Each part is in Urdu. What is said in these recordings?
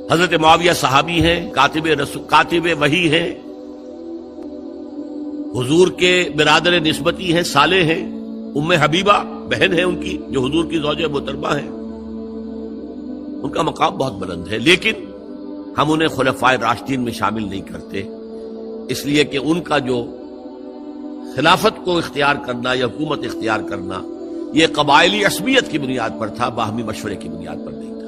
حضرت معاویہ صحابی ہیں، کاتب وحی ہیں، حضور کے برادر نسبتی ہیں، صالح ہیں، ام حبیبہ بہن ہے ان کی جو حضور کی زوجہ محترمہ ہیں، ان کا مقام بہت بلند ہے، لیکن ہم انہیں خلفائے راشدین میں شامل نہیں کرتے، اس لیے کہ ان کا جو خلافت کو اختیار کرنا یا حکومت اختیار کرنا یہ قبائلی عصبیت کی بنیاد پر تھا، باہمی مشورے کی بنیاد پر نہیں تھا۔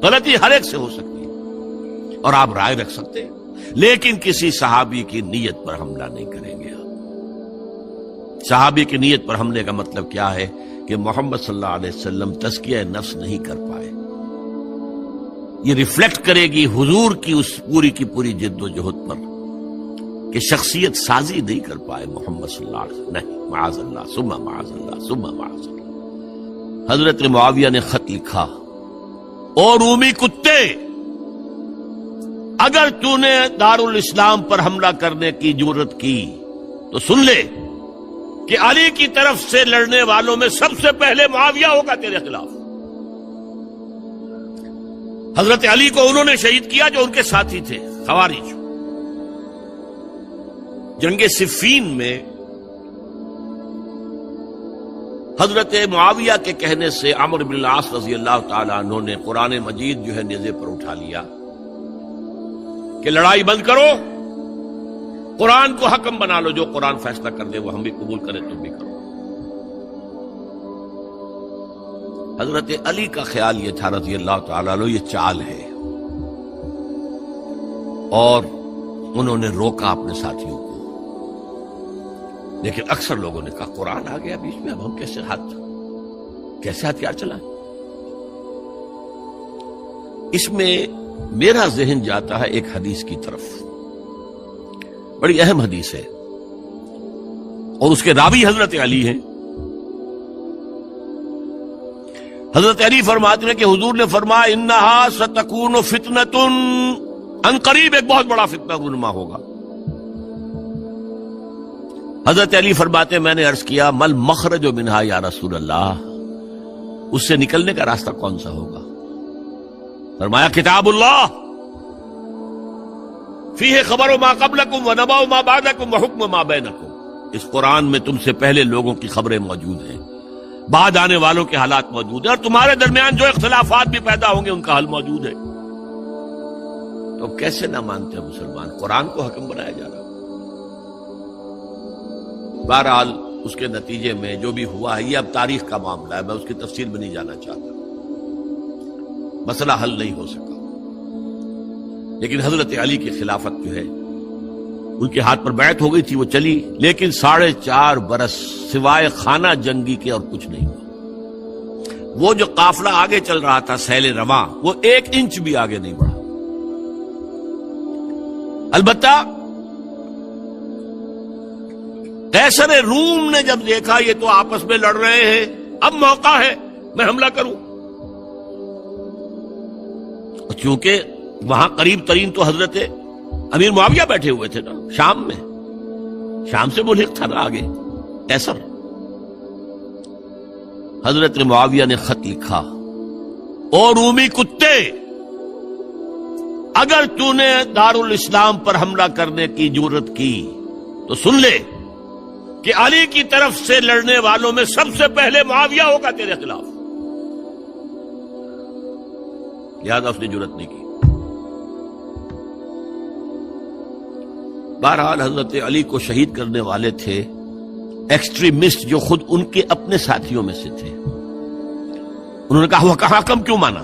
غلطی ہر ایک سے ہو سکتی ہے اور آپ رائے رکھ سکتے ہیں، لیکن کسی صحابی کی نیت پر حملہ نہیں کریں گے۔ صحابی کی نیت پر حملے کا مطلب کیا ہے کہ محمد صلی اللہ علیہ وسلم تزکیہ نفس نہیں کر پائے، یہ ریفلیکٹ کرے گی حضور کی اس پوری کی پوری جد و جہد پر کہ شخصیت سازی نہیں کر پائے محمد صلی اللہ علیہ وسلم، نہیں، معاذ اللہ ثم معاذ اللہ ثم معاذ اللہ۔ حضرت معاویہ نے خط لکھا، اور رومی کتے، اگر تو نے دارالاسلام پر حملہ کرنے کی جرت کی تو سن لے کہ علی کی طرف سے لڑنے والوں میں سب سے پہلے معاویہ ہوگا تیرے خلاف۔ حضرت علی کو انہوں نے شہید کیا جو ان کے ساتھی تھے، خوارج۔ جنگ صفین میں حضرت معاویہ کے کہنے سے عمرو بن العاص رضی اللہ تعالی عنہ نے قرآن مجید جو ہے نیزے پر اٹھا لیا کہ لڑائی بند کرو، قرآن کو حکم بنا لو، جو قرآن فیصلہ کر دے وہ ہم بھی قبول کریں، تم بھی کرو۔ حضرت علی کا خیال یہ تھا رضی اللہ تعالیٰ عنہ یہ چال ہے، اور انہوں نے روکا اپنے ساتھیوں کو، لیکن اکثر لوگوں نے کہا قرآن آ گیا بیچ میں، اب ہم کیسے ہتھیار چلائیں؟ اس میں میرا ذہن جاتا ہے ایک حدیث کی طرف، بڑی اہم حدیث ہے، اور اس کے راوی حضرت علی ہیں۔ حضرت علی فرماتے ہیں کہ حضور نے فرمایا انہا ستکون فتنۃ، ان قریب ایک بہت بڑا فتنہ رونما ہوگا۔ حضرت علی فرماتے ہیں میں نے عرض کیا مل مخرج منہا یا رسول اللہ، اس سے نکلنے کا راستہ کون سا ہوگا؟ فرمایا کتاب اللہ فیہ خبر ما قبلکم و نبأ ما بعدکم و حکم ما بینکم، اس قرآن میں تم سے پہلے لوگوں کی خبریں موجود ہیں، بعد آنے والوں کے حالات موجود ہیں، اور تمہارے درمیان جو اختلافات بھی پیدا ہوں گے ان کا حل موجود ہے۔ تو کیسے نہ مانتے ہیں مسلمان؟ قرآن کو حکم بنایا جا رہا۔ بہرحال اس کے نتیجے میں جو بھی ہوا ہے یہ اب تاریخ کا معاملہ ہے، میں اس کی تفصیل میں نہیں جانا چاہتا، مسئلہ حل نہیں ہو سکا، لیکن حضرت علی کی خلافت جو ہے ان کے ہاتھ پر بیعت ہو گئی تھی، وہ چلی، لیکن 4.5 برس سوائے خانہ جنگی کے اور کچھ نہیں ہوا۔ وہ جو قافلہ آگے چل رہا تھا سیل رواں، وہ 1 انچ بھی آگے نہیں بڑھا۔ البتہ قیصر روم نے جب دیکھا یہ تو آپس میں لڑ رہے ہیں، اب موقع ہے میں حملہ کروں، چونکہ وہاں قریب ترین تو حضرت امیر معاویہ بیٹھے ہوئے تھے نا، شام میں، شام سے ملحق تھا نا آگے قیصر۔ حضرت معاویہ نے خط لکھا، اور رومی کتے، اگر تو نے دارالاسلام پر حملہ کرنے کی جرت کی تو سن لے کہ علی کی طرف سے لڑنے والوں میں سب سے پہلے معاویہ ہوگا تیرے خلاف۔ لہذا اس نے جرت نہیں کی۔ بہرحال حضرت علی کو شہید کرنے والے تھے ایکسٹریمسٹ جو خود ان کے اپنے ساتھیوں میں سے تھے۔ انہوں نے کہا وہ حکم کیوں مانا؟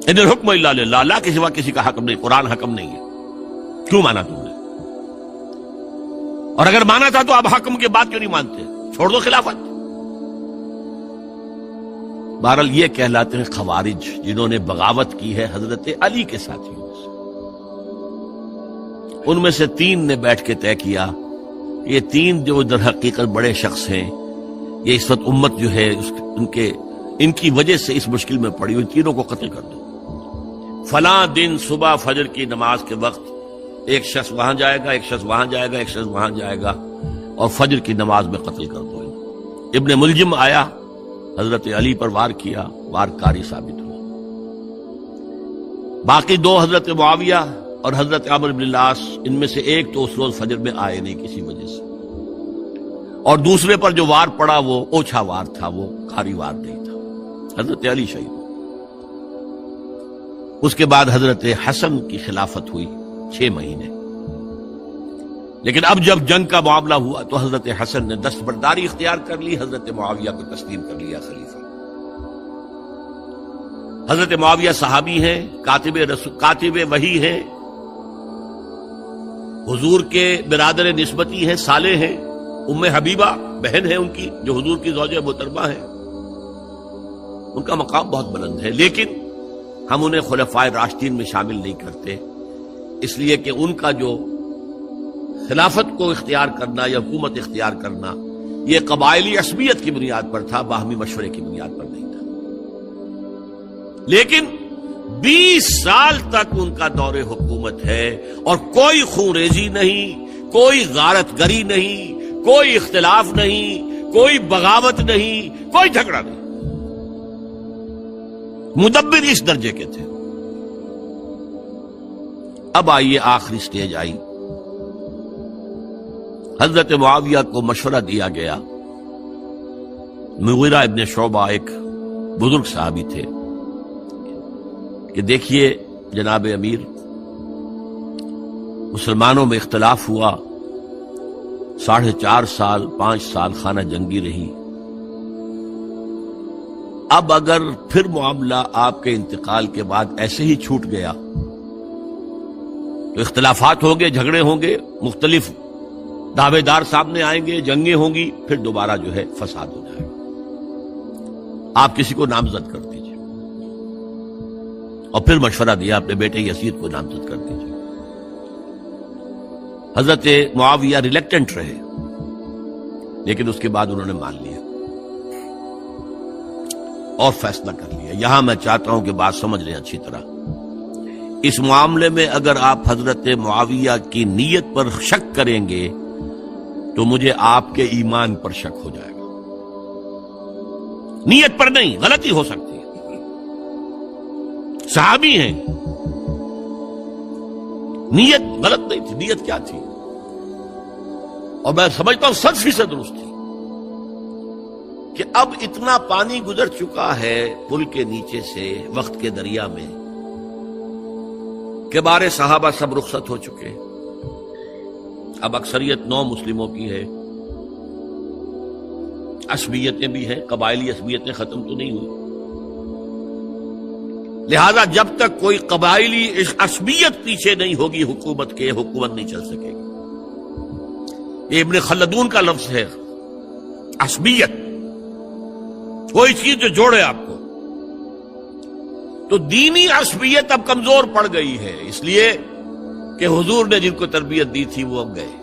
ان الحکم الا للہ، اللہ کے سوا کسی کا حکم نہیں، قرآن حکم نہیں ہے، کیوں مانا تم نے؟ اور اگر مانا تھا تو اب حکم کے بعد کیوں نہیں مانتے؟ چھوڑ دو خلافت۔ بہرحال یہ کہلاتے ہیں خوارج، جنہوں نے بغاوت کی ہے حضرت علی کے ساتھیوں سے۔ ان میں سے 3 نے بیٹھ کے طے کیا، یہ 3 جو در حقیقت بڑے شخص ہیں، یہ اس وقت امت جو ہے ان کی وجہ سے اس مشکل میں پڑی، ان تینوں کو قتل کر دو۔ فلاں دن صبح فجر کی نماز کے وقت ایک شخص وہاں جائے گا، ایک شخص وہاں جائے گا، ایک شخص وہاں جائے گا، اور فجر کی نماز میں قتل کر دو۔ ابن ملجم آیا، حضرت علی پر وار کیا، وارکاری ثابت ہوا۔ باقی دو حضرت معاویہ اور حضرت عمرو بن العاص، ان میں سے ایک تو اس روز فجر میں آئے نہیں کسی وجہ سے، اور دوسرے پر جو وار پڑا وہ اوچھا وار تھا، وہ کھاری وار نہیں تھا۔ حضرت علی شہید۔ اس کے بعد حضرت حسن کی خلافت ہوئی 6 مہینے، لیکن اب جب جنگ کا معاملہ ہوا تو حضرت حسن نے دستبرداری اختیار کر لی، حضرت معاویہ کو تسلیم کر لیا خلیفہ۔ حضرت معاویہ صحابی ہیں، کاتب وحی ہیں، حضور کے برادر نسبتی ہیں، صالح ہیں، ام حبیبہ بہن ہے ان کی جو حضور کی زوجہ محترمہ ہے، ان کا مقام بہت بلند ہے، لیکن ہم انہیں خلفائے راشدین میں شامل نہیں کرتے، اس لیے کہ ان کا جو خلافت کو اختیار کرنا یا حکومت اختیار کرنا یہ قبائلی عصبیت کی بنیاد پر تھا، باہمی مشورے کی بنیاد پر نہیں تھا۔ لیکن 20 سال تک ان کا دور حکومت ہے اور کوئی خون ریزی نہیں، کوئی غارت گری نہیں، کوئی اختلاف نہیں، کوئی بغاوت نہیں، کوئی جھگڑا نہیں۔ مدبر اس درجے کے تھے۔ اب آئیے آخری سٹیج آئی، حضرت معاویہ کو مشورہ دیا گیا۔ مغیرہ ابن شعبہ ایک بزرگ صحابی تھے کہ دیکھیے جناب امیر، مسلمانوں میں اختلاف ہوا، 4.5 سال 5 سال خانہ جنگی رہی، اب اگر پھر معاملہ آپ کے انتقال کے بعد ایسے ہی چھوٹ گیا تو اختلافات ہوں گے، جھگڑے ہوں گے، مختلف دعوے دار سامنے آئیں گے، جنگیں ہوں گی، پھر دوبارہ جو ہے فساد ہو جائے گا۔ آپ کسی کو نامزد کر دیجیے، اور پھر مشورہ دیا اپنے بیٹے یزید کو نامزد کر دیجیے۔ حضرت معاویہ ریلیکٹنٹ رہے، لیکن اس کے بعد انہوں نے مان لیا اور فیصلہ کر لیا۔ یہاں میں چاہتا ہوں کہ بات سمجھ لیں اچھی طرح، اس معاملے میں اگر آپ حضرت معاویہ کی نیت پر شک کریں گے تو مجھے آپ کے ایمان پر شک ہو جائے گا۔ نیت پر نہیں، غلطی ہو سکتی ہے، صحابی ہیں، نیت غلط نہیں تھی، نیت کیا تھی؟ اور میں سمجھتا ہوں 100% درست تھی کہ اب اتنا پانی گزر چکا ہے پل کے نیچے سے وقت کے دریا میں کہ بارے صحابہ سب رخصت ہو چکے، اب اکثریت 9 مسلموں کی ہے، عصبیتیں بھی ہیں، قبائلی عصبیتیں ختم تو نہیں ہوئی، لہذا جب تک کوئی قبائلی عصبیت پیچھے نہیں ہوگی حکومت کے، حکومت نہیں چل سکے گی۔ یہ ابن خلدون کا لفظ ہے، عصبیت، کوئی چیز جو جوڑے آپ کو۔ تو دینی عصبیت اب کمزور پڑ گئی ہے، اس لیے کہ حضور نے جن کو تربیت دی تھی وہ اب گئے،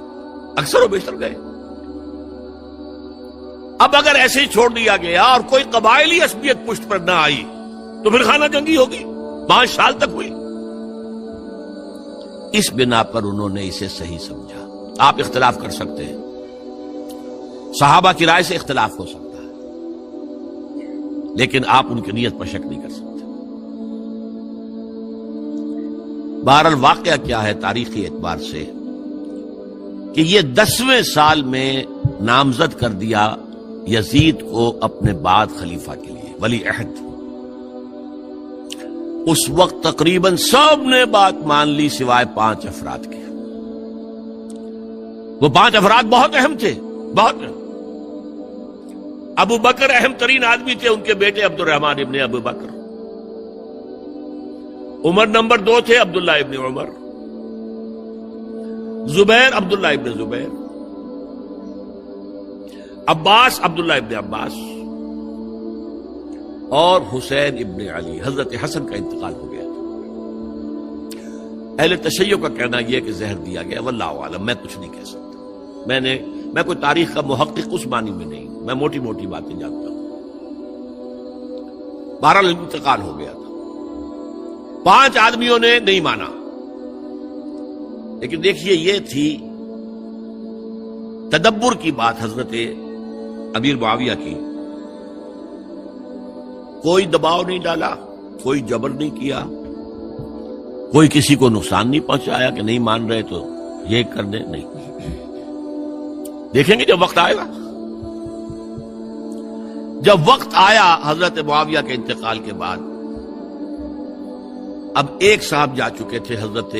اکثر و بیشتر گئے۔ اب اگر ایسے ہی چھوڑ دیا گیا اور کوئی قبائلی عصبیت پشت پر نہ آئی تو پھر خانہ جنگی ہوگی، 5 سال تک ہوئی۔ اس بنا پر انہوں نے اسے صحیح سمجھا۔ آپ اختلاف کر سکتے ہیں، صحابہ کی رائے سے اختلاف ہو سکتا ہے، لیکن آپ ان کی نیت پر شک نہیں کر سکتے۔ بہرحال واقعہ کیا ہے تاریخی اعتبار سے کہ یہ 10ویں سال میں نامزد کر دیا یزید کو اپنے بعد خلیفہ کے لیے، ولی عہد۔ اس وقت تقریباً سب نے بات مان لی سوائے 5 افراد کے۔ وہ 5 افراد بہت اہم تھے، بہت اہم۔ ابو بکر اہم ترین آدمی تھے، ان کے بیٹے عبد الرحمن ابن ابو بکر۔ عمر نمبر 2 تھے، عبداللہ ابن عمر۔ زبیر عبداللہ ابن زبیر۔ عباس عبداللہ ابن عباس، اور حسین ابن علی۔ حضرت حسن کا انتقال ہو گیا تھا۔ اہل تشیع کا کہنا یہ کہ زہر دیا گیا، واللہ اعلم، میں کچھ نہیں کہہ سکتا۔ میں کوئی تاریخ کا محقق اس معنی میں نہیں، میں موٹی موٹی باتیں جانتا ہوں۔ بہرحال انتقال ہو گیا تھا، 5 آدمیوں نے نہیں مانا، لیکن دیکھیے یہ تھی تدبر کی بات حضرت امیر معاویہ کی کوئی دباؤ نہیں ڈالا، کوئی جبر نہیں کیا، کوئی کسی کو نقصان نہیں پہنچایا کہ نہیں مان رہے تو یہ کر دیں، نہیں۔ دیکھیں گے جب وقت آئے گا۔ جب وقت آیا حضرت معاویہ کے انتقال کے بعد، اب ایک صاحب جا چکے تھے، حضرت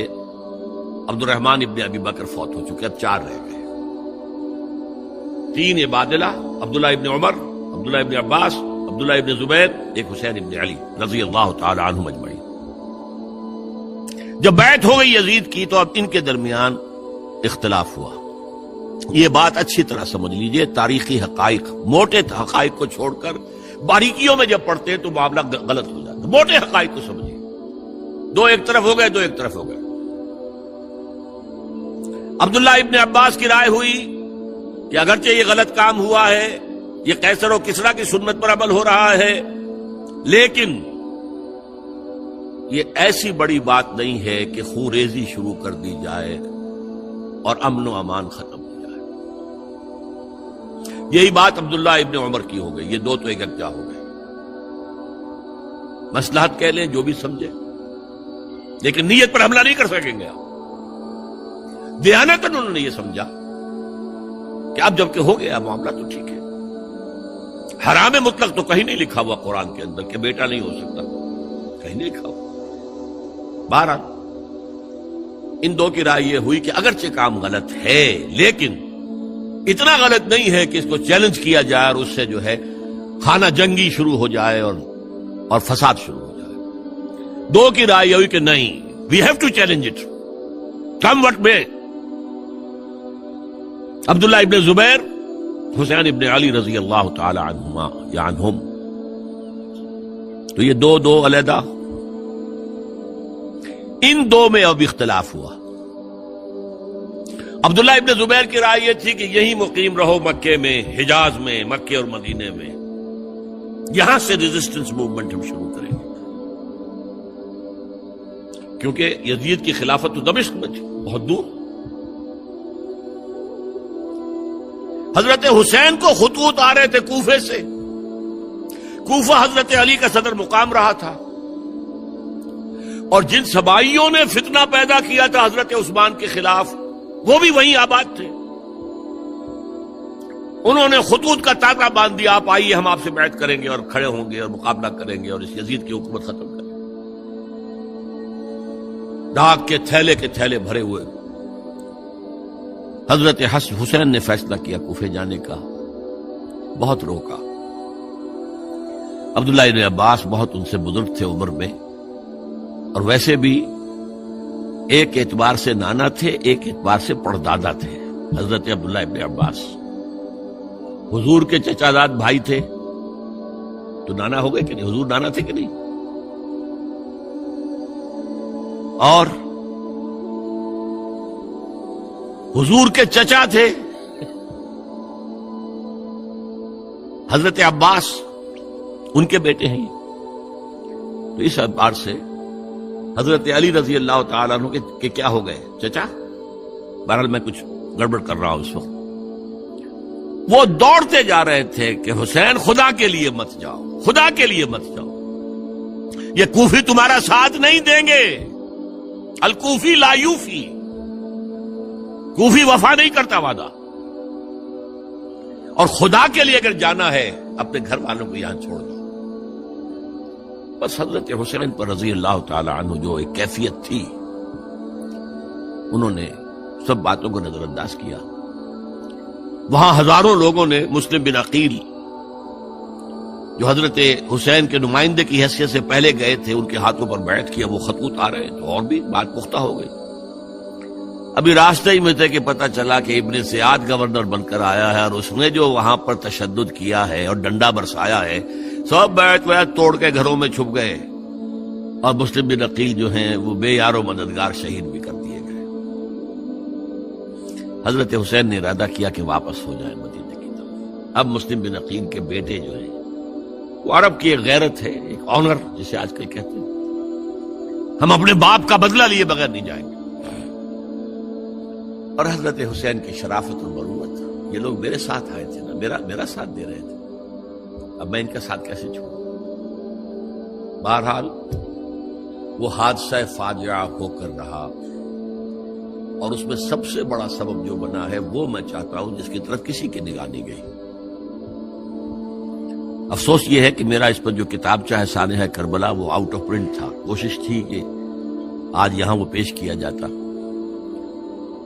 عبد الرحمن ابن ابی بکر فوت ہو چکے، اب 4 رہ گئے، 3 عبادلہ، عبداللہ ابن عمر، عبداللہ ابن عباس، عبداللہ ابن زبیر، ایک حسین ابن علی رضی اللہ تعالی عنہم اجمعین۔ جب بیعت ہو گئی یزید کی تو اب ان کے درمیان اختلاف ہوا۔ یہ بات اچھی طرح سمجھ لیجئے، تاریخی حقائق، موٹے حقائق کو چھوڑ کر باریکیوں میں جب پڑھتے ہیں تو معاملہ غلط ہو جاتا ہے۔ موٹے حقائق کو سمجھیے، 2 ایک طرف ہو گئے، 2 ایک طرف ہو گئے۔ عبداللہ ابن عباس کی رائے ہوئی کہ اگرچہ یہ غلط کام ہوا ہے، یہ قیصر و کسریٰ کی سنت پر عمل ہو رہا ہے، لیکن یہ ایسی بڑی بات نہیں ہے کہ خون ریزی شروع کر دی جائے اور امن و امان ختم ہو جائے۔ یہی بات عبداللہ ابن عمر کی ہو گئی، یہ 2 تو یکجا ہو گئے۔ مصلحت کہہ لیں جو بھی سمجھے، لیکن نیت پر حملہ نہیں کر سکیں گے آپ۔ دیانتاً انہوں نے یہ سمجھا کہ اب جب کہ ہو گیا معاملہ تو ٹھیک ہے۔ حرام مطلق تو کہیں نہیں لکھا ہوا قرآن کے اندر کہ بیٹا نہیں ہو سکتا، کہیں نہیں لکھا ہوا۔ بہرحال ان 2 کی رائے یہ ہوئی کہ اگرچہ کام غلط ہے لیکن اتنا غلط نہیں ہے کہ اس کو چیلنج کیا جائے اور اس سے جو ہے خانہ جنگی شروع ہو جائے اور فساد شروع ہو جائے۔ 2 کی رائے یہ ہوئی کہ نہیں، we have to challenge it come what میں۔ عبداللہ ابن زبیر، حسین ابن علی رضی اللہ تعالی عنہما یا عنہم، تو یہ 2 علیحدہ۔ ان 2 میں اب اختلاف ہوا۔ عبداللہ ابن زبیر کی رائے یہ تھی کہ یہی مقیم رہو مکے میں، حجاز میں، مکے اور مدینے میں، یہاں سے ریزسٹنس موومنٹ ہم شروع کریں گے، کیونکہ یزید کی خلافت تو دمشق میں تھی، بہت دور۔ حضرت حسین کو خطوط آ رہے تھے کوفے سے، کوفہ حضرت علی کا صدر مقام رہا تھا، اور جن سبائیوں نے فتنہ پیدا کیا تھا حضرت عثمان کے خلاف وہ بھی وہیں آباد تھے۔ انہوں نے خطوط کا تاطا باندھ دیا، آپ آئیے ہم آپ سے بیعت کریں گے اور کھڑے ہوں گے اور مقابلہ کریں گے اور اس یزید کی حکومت ختم کریں گے۔ ڈاک کے تھیلے بھرے ہوئے حضرت حسین نے فیصلہ کیا کوفے جانے کا، بہت روکا۔ عبداللہ ابن عباس بہت ان سے بزرگ تھے عمر میں، اور ویسے بھی ایک اعتبار سے نانا تھے، ایک اعتبار سے پردادا تھے حضرت عبداللہ ابن عباس۔ حضور کے چچا زاد بھائی تھے تو نانا ہو گئے کہ نہیں؟ حضور نانا تھے کہ نہیں؟ اور حضور کے چچا تھے حضرت عباس، ان کے بیٹے ہیں۔ تو اس اعتبار سے حضرت علی رضی اللہ تعالیٰ عنہ کے کیا ہو گئے؟ چچا۔ بہرحال میں کچھ گڑبڑ کر رہا ہوں اس وقت۔ وہ دوڑتے جا رہے تھے کہ حسین خدا کے لیے مت جاؤ، خدا کے لیے مت جاؤ، یہ کوفی تمہارا ساتھ نہیں دیں گے، الکوفی لا یوفی، کوفی وفا نہیں کرتا وعدہ، اور خدا کے لیے اگر جانا ہے اپنے گھر والوں کو یہاں چھوڑ دو۔ بس حضرت حسین پر رضی اللہ تعالی عنہ جو ایک کیفیت تھی، انہوں نے سب باتوں کو نظر انداز کیا۔ وہاں ہزاروں لوگوں نے مسلم بن عقیل جو حضرت حسین کے نمائندے کی حیثیت سے پہلے گئے تھے، ان کے ہاتھوں پر بیعت کیا، وہ خطوط آ رہے تو اور بھی بات پختہ ہو گئی۔ ابھی راستے ہی میں تھے کہ پتہ چلا کہ ابن سیاد گورنر بن کر آیا ہے، اور اس نے جو وہاں پر تشدد کیا ہے اور ڈنڈا برسایا ہے، سب بیعت توڑ کے گھروں میں چھپ گئے، اور مسلم بن عقیل جو ہیں وہ بے یار و مددگار شہید بھی کر دیے گئے۔ حضرت حسین نے ارادہ کیا کہ واپس ہو جائے مدینے کی طرف۔ اب مسلم بن عقیل کے بیٹے جو ہیں، وہ عرب کی ایک غیرت ہے، ایک آنر جسے آج کل کہتے ہیں، ہم اپنے باپ کا بدلہ لیے بغیر نہیں جائیں گے۔ اور حضرت حسین کی شرافت اور مروت، یہ لوگ میرے ساتھ آئے تھے نا، میرا ساتھ دے رہے تھے، اب میں ان کا ساتھ کیسے چھوڑوں؟ بہرحال وہ حادثہ فاجعہ ہو کر رہا، اور اس میں سب سے بڑا سبب جو بنا ہے وہ میں چاہتا ہوں جس کی طرف کسی کی نگاہ نہیں گئی۔ افسوس یہ ہے کہ میرا اس پر جو کتابچہ ہے سانحہ کربلا وہ آؤٹ آف پرنٹ تھا، کوشش تھی کہ آج یہاں وہ پیش کیا جاتا،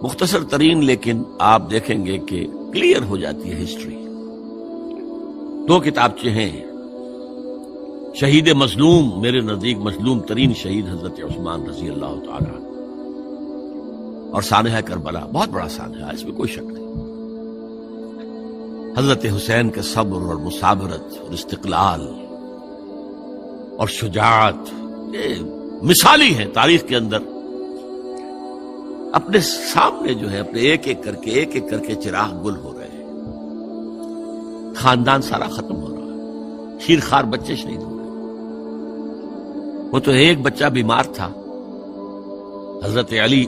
مختصر ترین، لیکن آپ دیکھیں گے کہ کلیئر ہو جاتی ہے ہسٹری۔ دو کتابچے ہیں، شہید مظلوم، میرے نزدیک مظلوم ترین شہید حضرت عثمان رضی اللہ تعالی عنہ، اور سانحہ کربلا، بہت بڑا سانحہ، اس میں کوئی شک نہیں۔ حضرت حسین کے صبر اور مثابرت اور استقلال اور شجاعت یہ مثالی ہیں تاریخ کے اندر۔ اپنے سامنے جو ہے اپنے ایک ایک کر کے چراغ گل ہو رہے ہیں، خاندان سارا ختم ہو رہا ہے، شیر خوار بچے شہید ہو رہے ہیں۔ وہ تو ایک بچہ بیمار تھا، حضرت علی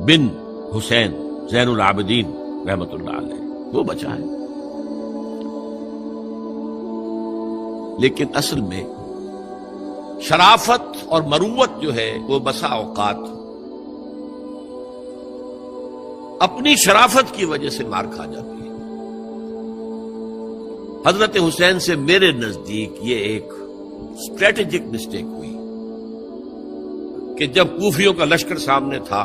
بن حسین زین العابدین رحمت اللہ علیہ، وہ بچا ہے۔ لیکن اصل میں شرافت اور مروت جو ہے وہ بسا اوقات اپنی شرافت کی وجہ سے مار کھا جاتی ہے۔ حضرت حسین سے میرے نزدیک یہ ایک اسٹریٹجک مسٹیک ہوئی کہ جب کوفیوں کا لشکر سامنے تھا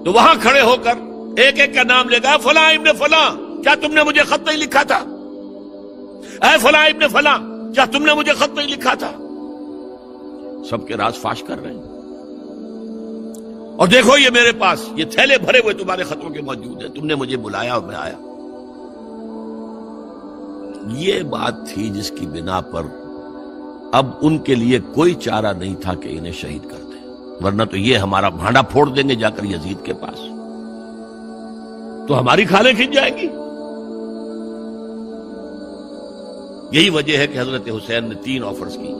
تو وہاں کھڑے ہو کر ایک ایک کا نام لے گا، فلاں ابن فلاں کیا تم نے مجھے خط نہیں لکھا تھا؟ اے فلاں ابن فلاں کیا تم نے مجھے خط نہیں لکھا تھا؟ سب کے راز فاش کر رہے ہیں، اور دیکھو یہ میرے پاس یہ تھیلے بھرے ہوئے تمہارے خطوں کے موجود ہیں، تم نے مجھے بلایا اور میں آیا۔ یہ بات تھی جس کی بنا پر اب ان کے لیے کوئی چارہ نہیں تھا کہ انہیں شہید کر دیں، ورنہ تو یہ ہمارا بھانڈا پھوڑ دیں گے جا کر یزید کے پاس، تو ہماری کھالیں کھنچ جائیں گی۔ یہی وجہ ہے کہ حضرت حسین نے 3 آفرز کی،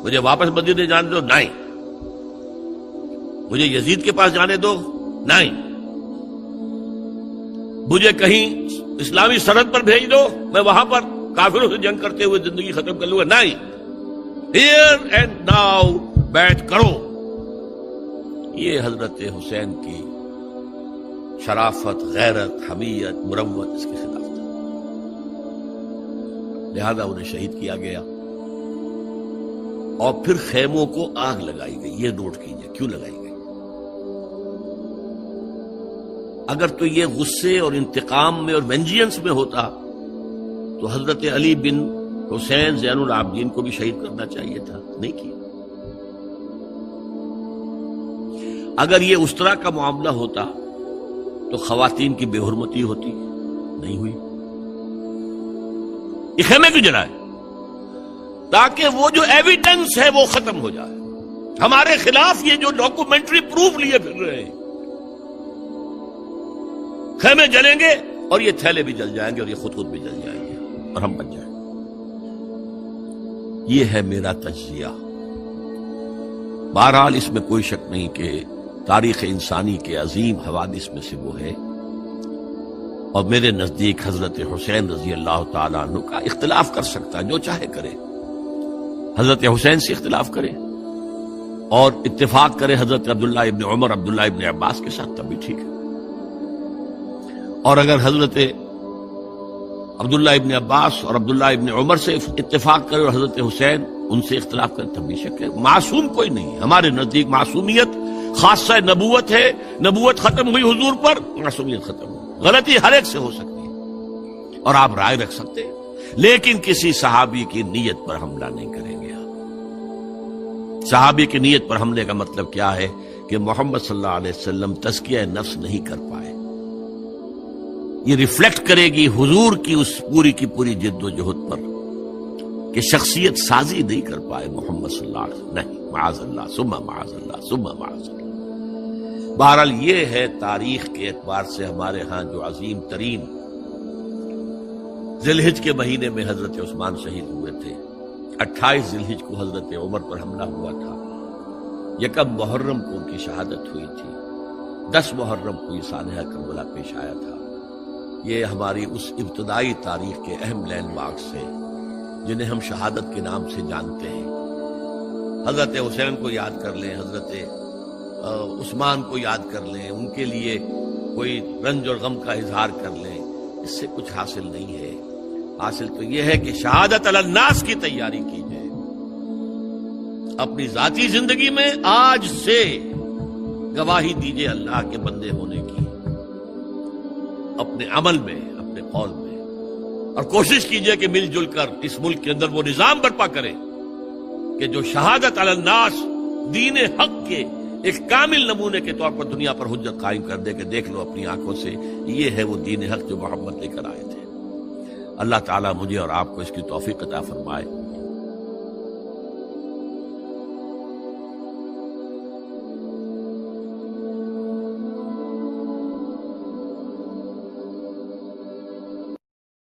مجھے واپس مدینے جانے دو، نہیں، مجھے یزید کے پاس جانے دو، نہیں، مجھے کہیں اسلامی سرحد پر بھیج دو، میں وہاں پر کافروں سے جنگ کرتے ہوئے زندگی ختم کر لوں گا، نہیں، ہیئر اینڈ ناؤ بیٹھ کرو۔ یہ حضرت حسین کی شرافت، غیرت، حمیت، مروت اس کے خلاف تھا، لہذا انہیں شہید کیا گیا، اور پھر خیموں کو آگ لگائی گئی۔ یہ نوٹ کیجئے کیوں لگائی گئی۔ اگر تو یہ غصے اور انتقام میں اور وینجینس میں ہوتا تو حضرت علی بن حسین زین العابدین کو بھی شہید کرنا چاہیے تھا، نہیں کیا۔ اگر یہ اس طرح کا معاملہ ہوتا تو خواتین کی بے حرمتی ہوتی، نہیں ہوئی۔ یہ خیمے کیوں جلائے؟ تاکہ وہ جو ایویڈنس ہے وہ ختم ہو جائے، ہمارے خلاف یہ جو ڈاکومنٹری پروف لیے پھر رہے ہیں، خیمے جلیں گے اور یہ تھیلے بھی جل جائیں گے اور یہ خود بھی جل جائیں گے اور ہم بچ جائیں گے۔ یہ ہے میرا تجزیہ۔ بہرحال اس میں کوئی شک نہیں کہ تاریخ انسانی کے عظیم حوادث میں سے وہ ہے، اور میرے نزدیک حضرت حسین رضی اللہ تعالیٰ عنہ کا اختلاف کر سکتا ہے، جو چاہے کرے، حضرت حسین سے اختلاف کرے اور اتفاق کرے حضرت عبداللہ ابن عمر، عبداللہ ابن عباس کے ساتھ، تب بھی ٹھیک ہے، اور اگر حضرت عبداللہ ابن عباس اور عبداللہ ابن عمر سے اتفاق کرے اور حضرت حسین ان سے اختلاف کرے، تب بھی شک ہے۔ معصوم کوئی نہیں ہے ہمارے نزدیک، معصومیت خاصہ نبوت ہے، نبوت ختم ہوئی حضور پر، معصومیت ختم ہوئی۔ غلطی ہر ایک سے ہو سکتی ہے اور آپ رائے رکھ سکتے ہیں، لیکن کسی صحابی کی نیت پر حملہ نہیں کریں گے۔ صحابی کی نیت پر حملے کا مطلب کیا ہے کہ محمد صلی اللہ علیہ وسلم تزکیہ نفس نہیں کر پائے، یہ ریفلیکٹ کرے گی حضور کی اس پوری کی پوری جد و جہد پر کہ شخصیت سازی نہیں کر پائے محمد صلی اللہ علیہ وسلم، نہیں، معاذ اللہ ثم معاذ اللہ ثم معاذ اللہ۔ بہرحال یہ ہے تاریخ کے اعتبار سے ہمارے ہاں جو عظیم ترین ذی الحج کے مہینے میں حضرت عثمان شہید ہوئے تھے۔ 28 ذی الحج کو حضرت عمر پر حملہ ہوا تھا، 1 محرم کو ان کی شہادت ہوئی تھی، 10 محرم کو یہ سانحہ کربلا پیش آیا تھا۔ یہ ہماری اس ابتدائی تاریخ کے اہم لینڈ مارکس ہیں جنہیں ہم شہادت کے نام سے جانتے ہیں۔ حضرت حسین کو یاد کر لیں، حضرت عثمان کو یاد کر لیں، ان کے لیے کوئی رنج اور غم کا اظہار کر لیں، اس سے کچھ حاصل نہیں ہے۔ حاصل تو یہ ہے کہ شہادت علی الناس کی تیاری کیجیے، اپنی ذاتی زندگی میں آج سے گواہی دیجیے اللہ کے بندے ہونے کی، اپنے عمل میں، اپنے قول میں، اور کوشش کیجیے کہ مل جل کر اس ملک کے اندر وہ نظام برپا کریں کہ جو شہادت علی الناس دین حق کے ایک کامل نمونے کے طور پر دنیا پر حجت قائم کر دے کہ دیکھ لو اپنی آنکھوں سے، یہ ہے وہ دین حق جو محمد لے کر آئے تھے۔ اللہ تعالیٰ مجھے اور آپ کو اس کی توفیق عطا فرمائے۔